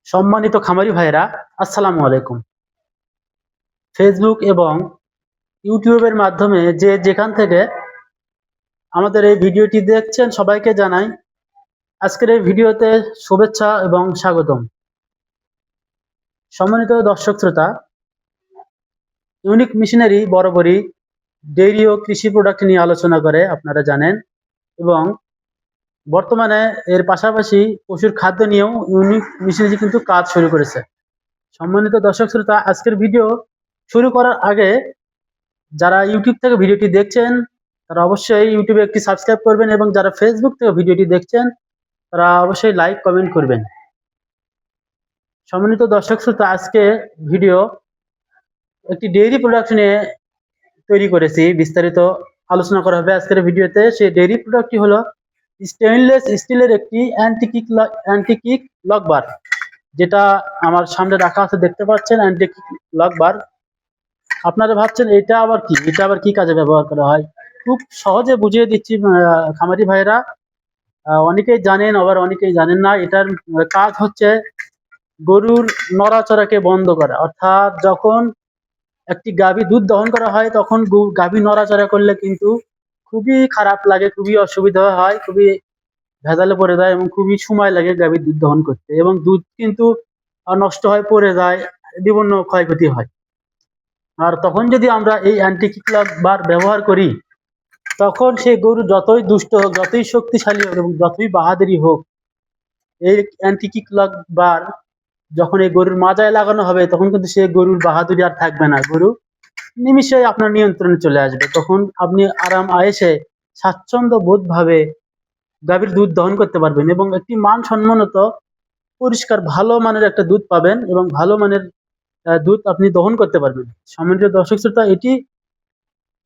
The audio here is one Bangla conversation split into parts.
সম্মানিত খামারি ভাইরা, আসসালামু আলাইকুম। ফেসবুক এবং ইউটিউবের মাধ্যমে যে যেখান থেকে আমাদের এই ভিডিওটি দেখছেন সবাইকে জানাই আজকের এই ভিডিওতে শুভেচ্ছা এবং স্বাগতম। সম্মানিত দর্শক শ্রোতা, ইউনিক মেশিনারি বরাবরই ডেইরি ও কৃষি প্রোডাক্ট নিয়ে আলোচনা করে, আপনারা জানেন, এবং বর্তমানে এর পাশাপাশি পশুর খাদ্য নিয়েও ইউনিক মেশিনারি কিন্তু কাজ শুরু করেছে। সম্মানিত দর্শক শ্রোতা, আজকের ভিডিও শুরু করার আগে যারা ইউটিউব থেকে ভিডিওটি দেখছেন তারা অবশ্যই ইউটিউবে একটি সাবস্ক্রাইব করবেন, এবং যারা ফেসবুক থেকে ভিডিওটি দেখছেন তারা অবশ্যই লাইক কমেন্ট করবেন। সম্মানিত দর্শক শ্রোতা, আজকে ভিডিও একটি ডেইরি প্রোডাক্ট নিয়ে তৈরি করেছি, বিস্তারিত আলোচনা করা হবে আজকের ভিডিওতে। সেই ডেইরি প্রোডাক্টটি হলো স্টেইনলেস স্টিলের একটি অ্যান্টি-কিক লক বার, যেটা আমার সামনে রাখা আছে, দেখতে পাচ্ছেন, অ্যান্টি-কিক লক বার। আপনারা ভাবছেন এটা আবার কি কাজে ব্যবহার করা হয়। খুব সহজে বুঝিয়ে দিচ্ছি খামারি ভাইরা, অনেকেই জানেন আবার অনেকেই জানেন না। এটার কাজ হচ্ছে গরুর নড়াচড়াকে বন্ধ করা, অর্থাৎ যখন একটি গাভী দুধ দহন করা হয় তখন গাভী নড়াচড়া করলে কিন্তু খুবই খারাপ লাগে, খুবই অসুবিধা হয়, খুবই ভেজালে পড়ে যায় এবং খুবই সময় লাগে গাভীর দুধ দহন করতে, এবং দুধ কিন্তু নষ্ট হয়, পড়ে যায়, বিভিন্ন ক্ষয়ক্ষতি হয়। আর তখন যদি আমরা এই অ্যান্টি-কিক লক বার ব্যবহার করি, তখন সেই গরু যতই দুষ্ট হোক, যতই শক্তিশালী হোক এবং যতই বাহাদুরি হোক, এই অ্যান্টি-কিক লক বার যখন এই গরুর মাজায় লাগানো হবে তখন কিন্তু সেই গরুর বাহাদুরি আর থাকবে না। গরু নিমিষেই আপনার নিয়ন্ত্রণে চলে আসবে। তখন আপনি আরাম আয়েসে স্বাচ্ছন্দ্য বোধ ভাবে গাভীর দুধ দহন করতে পারবেন, এবং একটি মানসম্মত পরিষ্কার ভালো মানের একটা দুধ পাবেন, এবং ভালো মানের দুধ আপনি দহন করতে পারবেন। সম্মানিত দর্শক শ্রোতা, এটি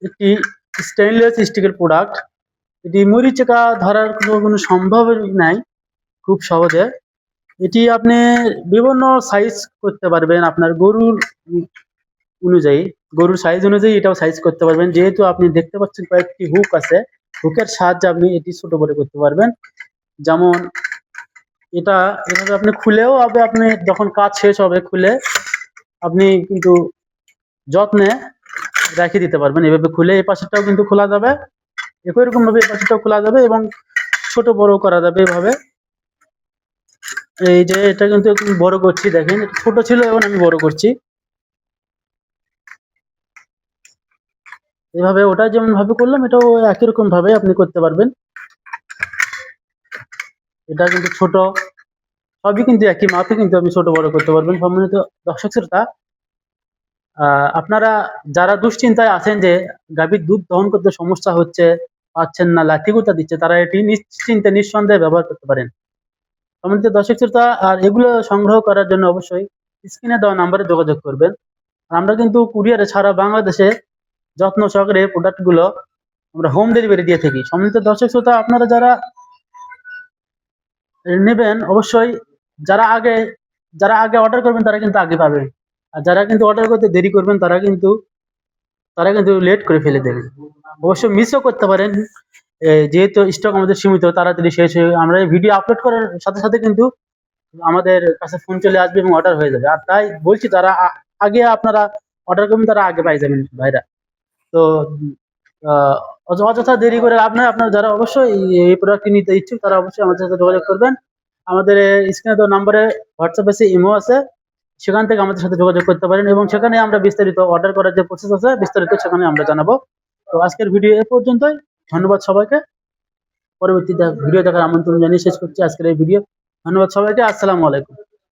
একটি স্টেইনলেস স্টিলের প্রোডাক্ট। এটি মরিচিকা ধরার কোনো সম্ভাবনা নাই, খুব সহজে। এটি আপনি বিভিন্ন সাইজ করতে পারবেন, আপনার গরুর অনুযায়ী, গরুর সাইজ অনুযায়ী এটাও সাইজ করতে পারবেন। যেহেতু আপনি দেখতে পাচ্ছেন কয়েকটি হুক আছে, হুকের সাহায্যে আপনি এটি ছোট বড় করতে পারবেন। যেমন এটা এভাবে আপনি খুলেও আপনি যখন কাজ শেষ হবে খুলে আপনি কিন্তু যত্নে রেখে দিতে পারবেন। এভাবে খুলে এই পাশেরটাও কিন্তু খোলা যাবে, একই রকম ভাবে এই পাশেরটাও খোলা যাবে এবং ছোট বড় করা যাবে এভাবে। এই যে এটা কিন্তু বড় করছি, দেখেন ছোট ছিল এখন আমি বড় করছি। এভাবে ওটা যেমন ভাবে করলাম এটাও একই রকম ভাবে আপনি করতে পারবেন। এটা কিন্তু ছোট, সবই কিন্তু একই মাপে কিন্তু আপনি ছোট বড় করতে পারবেন। সম্মানিত দর্শক শ্রোতা, আপনারা যারা দুশ্চিন্তায় আছেন যে গাভীর দুধ দহন করতে সমস্যা হচ্ছে, পাচ্ছেন না, লাঠিগুতা দিচ্ছে, তারা এটি নিশ্চিন্তে নিঃসন্দেহে ব্যবহার করতে পারেন। সম্মানিত দর্শক শ্রোতা, আর এগুলো সংগ্রহ করার জন্য অবশ্যই স্ক্রিনে দেওয়া নাম্বারে যোগাযোগ করবেন। আমরা কিন্তু কুরিয়ারে সারা বাংলাদেশে যত্ন সহকারে প্রোডাক্টগুলো আমরা হোম ডেলিভারি দিয়ে থাকি। সম্মানিত দর্শক শ্রোতা, আপনারা যারা নেবেন অবশ্যই যারা আগে অর্ডার করবেন তারা কিন্তু আগে পাবেন, আর যারা কিন্তু অর্ডার করতে দেরি করবেন তারা কিন্তু লেট করে ফেলে দেবেন। অবশ্য মিসও করতে পারেন, যেহেতু স্টক আমাদের সীমিত, তাড়াতাড়ি শেষ হয়ে আমরা এই ভিডিও আপলোড করার সাথে সাথে কিন্তু আমাদের কাছে ফোন চলে আসবে এবং অর্ডার হয়ে যাবে। আর তাই বলছি, যারা আগে আপনারা অর্ডার করবেন তারা আগে পাই যাবেন ভাইরা। তো অযথা দেরি করে লাভ নয়। আপনারা যারা অবশ্যই এই প্রোডাক্টটি নিতে ইচ্ছুক তারা অবশ্যই আমাদের সাথে যোগাযোগ করবেন। আমাদের স্ক্রিনে দেওয়া নাম্বারে হোয়াটসঅ্যাপ আছে, ইমো আছে, সেখান থেকে আমাদের সাথে যোগাযোগ করতে পারেন, এবং সেখানে আমরা বিস্তারিত অর্ডার করার যে প্রসেস আছে বিস্তারিত সেখানে আমরা জানাবো। তো আজকের ভিডিও এ পর্যন্তই। ধন্যবাদ সবাইকে। পরবর্তী ভিডিও দেখার আমন্ত্রণ জানিয়ে শেষ করছি আজকের এই ভিডিও। ধন্যবাদ সবাইকে। আসসালামু আলাইকুম।